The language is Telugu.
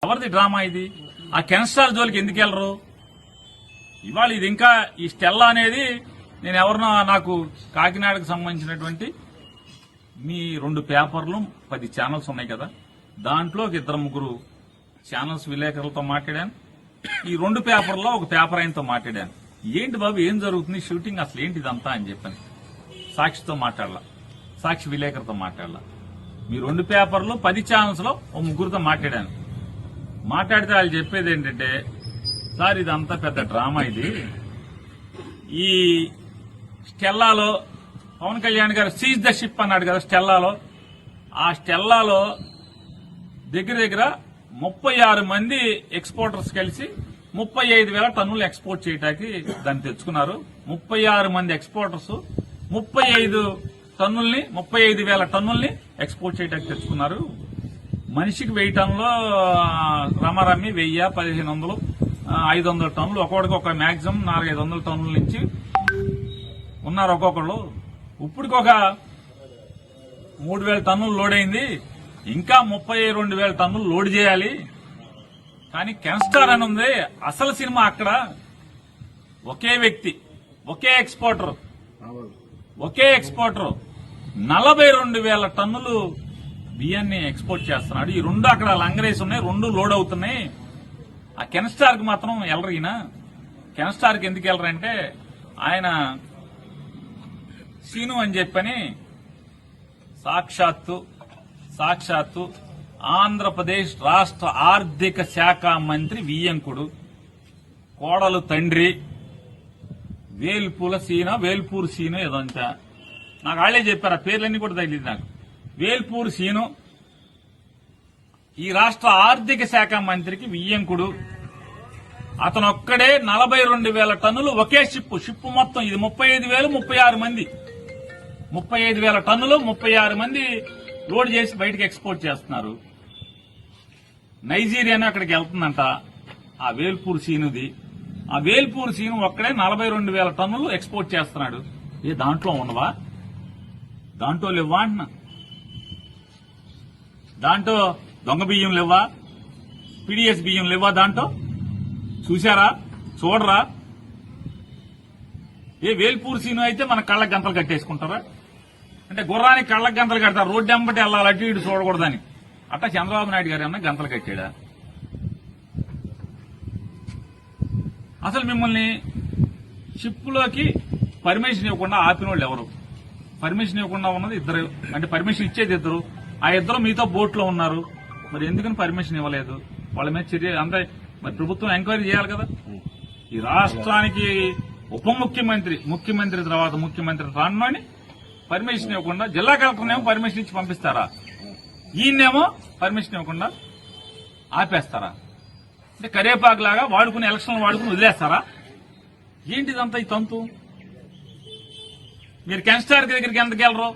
ఎవరిది డ్రామా ఇది? ఆ కెన్స్టార్ జోలికి ఎందుకు వెళ్ళరు? ఇవాళ ఇది ఇంకా ఈ స్టెల్లా అనేది నేను ఎవరినో నాకు కాకినాడకు సంబంధించినటువంటి మీ 2 పేపర్లు 10 ఛానల్స్ ఉన్నాయి కదా, దాంట్లో 2-3 ఛానల్స్ విలేకరులతో మాట్లాడాను. ఈ 2 పేపర్లో ఒక పేపర్ ఆయనతో మాట్లాడాను. ఏంటి బాబు ఏం జరుగుతుంది షూటింగ్ అసలు ఏంటి ఇదంతా అని చెప్పని సాక్షితో మాట్లాడాల, సాక్షి విలేకరుతో మాట్లాడాల. మీ 2 పేపర్లు 10 ఛానల్స్ లో ఓ 3 మాట్లాడాను. మాట్లాడితే వాళ్ళు చెప్పేది ఏంటంటే, సార్ ఇదంతా పెద్ద డ్రామా, ఇది ఈ స్టెల్లాలో పవన్ కళ్యాణ్ గారు సీజ్ ద షిప్ అన్నాడు కదా స్టెల్లాలో, ఆ స్టెల్లాలో దగ్గర 36 మంది ఎక్స్పోర్టర్స్ కలిసి 35,000 టన్నులు ఎక్స్పోర్ట్ చేయడానికి దాన్ని తెచ్చుకున్నారు. 36 మంది ఎక్స్పోర్టర్స్ 35,000 టన్నుల్ని ఎక్స్పోర్ట్ చేయడానికి తెచ్చుకున్నారు. మనిషికి 1000 టన్నులు రమారమ్మి 1000, 1500, 500 టన్నులు ఒక్కొక్కడికి ఒక మాక్సిమం 400-500 టన్నుల నుంచి ఉన్నారు ఒక్కొక్కళ్ళు. ఇప్పటికి ఒక 3,000 టన్నులు లోడ్ అయింది, ఇంకా 32,000 టన్నులు లోడ్ చేయాలి. కానీ కెన్స్టార్ అని ఉంది అసలు సినిమా. అక్కడ ఒకే వ్యక్తి, ఒకే ఎక్స్పోర్టర్ 42,000 టన్నులు బియ్యాన్ని ఎక్స్పోర్ట్ చేస్తున్నాడు. ఈ 2 అక్కడ లంగరేసి ఉన్నాయి, 2 లోడ్ అవుతున్నాయి. ఆ కెన్స్టార్ కి మాత్రం వెళ్ళరు. ఈయన కెన్స్టార్ కి ఎందుకు వెళ్ళరంటే, ఆయన సీను అని చెప్పని సాక్షాత్తు ఆంధ్రప్రదేశ్ రాష్ట్ర ఆర్థిక శాఖ మంత్రి వియ్యంకుడు కోడలు తండ్రి వేల్పూరు సీను ఏదో అంత నాకు వాళ్ళే చెప్పారు. ఆ పేర్లన్నీ కూడా తగిలింది నాకు. వేల్పూరు సీను ఈ రాష్ట్ర ఆర్థిక శాఖ మంత్రికి వియ్యంకుడు. అతను ఒక్కడే 42,000 టన్నులు ఒకే షిప్ మొత్తం ఇది 35,000, 36 మంది 35,000 టన్నులు 36 మంది లోడ్ చేసి బయటకు ఎక్స్పోర్ట్ చేస్తున్నారు. నైజీరియానే అక్కడికి వెళ్తుందంట ఆ వేల్పూర్ సీనుది. ఆ వేల్పూర్ సీను ఒక్కడే 42,000 టన్నులు ఎక్స్పోర్ట్ చేస్తున్నాడు. ఏ దాంట్లో ఉండవా? దాంట్లో లేవా అంటున్నా? దాంట్లో దొంగ బియ్యం లేవా? పీడీఎస్ బియ్యం లేవా? దాంట్లో చూశారా? చూడరా? ఏ వేల్పూర్ సీను అయితే మన కళ్ళకి గంతలు కట్టేసుకుంటారా? అంటే గుర్రానికి కళ్ళకి గంతలు కడతారు, రోడ్డు ఎంబటి వెళ్ళాలి, అటు ఇటు చూడకూడదని. అట్టా చంద్రబాబు నాయుడు గారు ఏమన్నా గంతలు కట్టాడా? అసలు మిమ్మల్ని షిప్లోకి పర్మిషన్ ఇవ్వకుండా ఆపిన వాళ్ళు ఎవరు? పర్మిషన్ ఇవ్వకుండా ఉన్నది 2, అంటే పర్మిషన్ ఇచ్చేది 2. ఆ 2 మీతో బోట్లో ఉన్నారు. మరి ఎందుకని పర్మిషన్ ఇవ్వలేదు? వాళ్ళ మీద చర్య అంతా మరి ప్రభుత్వం ఎంక్వైరీ చేయాలి కదా. ఈ రాష్ట్రానికి ఉప ముఖ్యమంత్రి తర్వాత ముఖ్యమంత్రి రానని పర్మిషన్ ఇవ్వకుండా జిల్లా కలెక్టర్నేమో పర్మిషన్ ఇచ్చి పంపిస్తారా? ఈయన్నేమో పర్మిషన్ ఇవ్వకుండా ఆపేస్తారా? అంటే కరేపాకులాగా వాడుకుని ఎలక్షన్లు వాడుకుని వదిలేస్తారా? ఏంటిదంతా ఈ తంతు? మీరు కెన్స్టార్ దగ్గరికి ఎందుకు వెళ్ళరు?